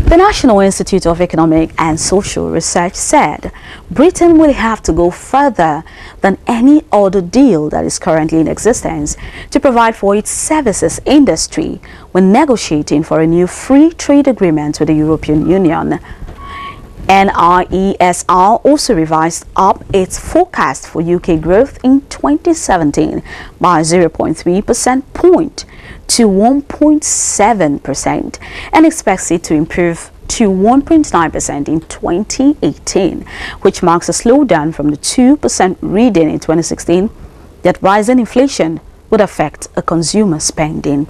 The National Institute of Economic and Social Research said Britain will have to go further than any other deal that is currently in existence to provide for its services industry when negotiating for a new free trade agreement with the European Union. NIESR also revised up its forecast for UK growth in 2017 by 0.3 percentage point to 1.7% and expects it to improve to 1.9% in 2018, which marks a slowdown from the 2% reading in 2016 that rising inflation would affect a consumer spending.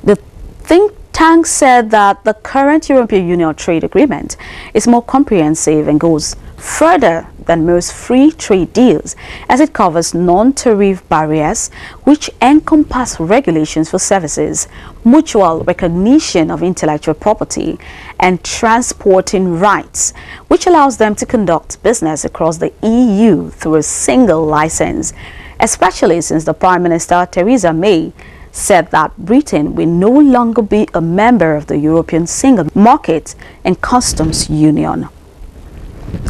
The think tank said that the current European Union trade agreement is more comprehensive and goes further than most free trade deals, as it covers non-tariff barriers which encompass regulations for services, mutual recognition of intellectual property, and transporting rights, which allows them to conduct business across the EU through a single license, especially since the Prime Minister Theresa May said that Britain will no longer be a member of the European Single Market and Customs Union.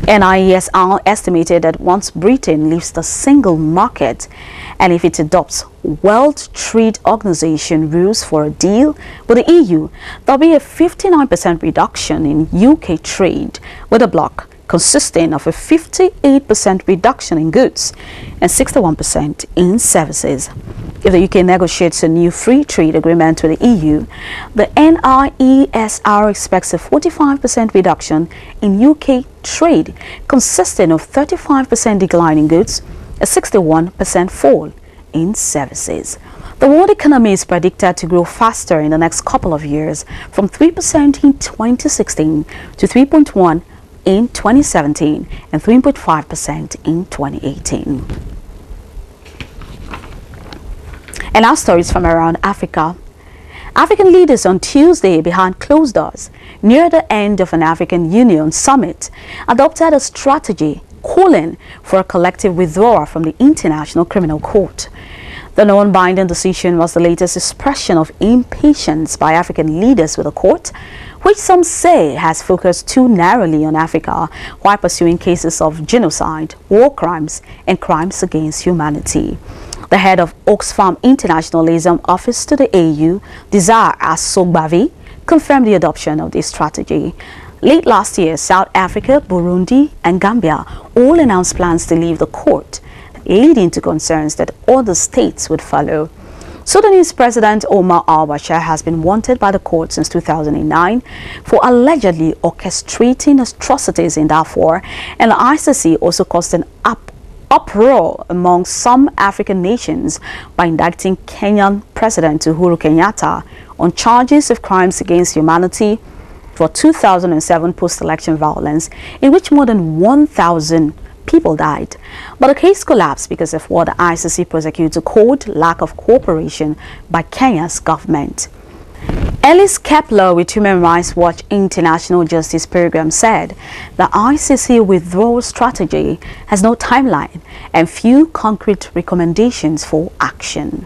NIESR estimated that once Britain leaves the single market and if it adopts World Trade Organization rules for a deal with the EU, there will be a 59% reduction in UK trade with the bloc, consisting of a 58% reduction in goods and 61% in services. If the UK negotiates a new free trade agreement with the EU, the NIESR expects a 45% reduction in UK trade, consisting of 35% decline in goods, a 61% fall in services. The world economy is predicted to grow faster in the next couple of years, from 3% in 2016 to 3.1% in 2017 and 3.5% in 2018. And our stories from around Africa. African leaders on Tuesday behind closed doors near the end of an African Union summit adopted a strategy calling for a collective withdrawal from the International Criminal Court. The non-binding decision was the latest expression of impatience by African leaders with the court, which some say has focused too narrowly on Africa while pursuing cases of genocide, war crimes, and crimes against humanity. The head of Oxfam International Liaison Office to the AU, Desire Asogbavi, confirmed the adoption of this strategy. Late last year, South Africa, Burundi, and Gambia all announced plans to leave the court, leading to concerns that other states would follow. Sudanese President Omar al-Bashir has been wanted by the court since 2009 for allegedly orchestrating atrocities in Darfur, and the ICC also caused an uproar among some African nations by indicting Kenyan President Uhuru Kenyatta on charges of crimes against humanity for 2007 post-election violence, in which more than 1,000 people died. But the case collapsed because of what the ICC prosecutor called lack of cooperation by Kenya's government. Ellis Kepler with Human Rights Watch International Justice Program said the ICC withdrawal strategy has no timeline and few concrete recommendations for action.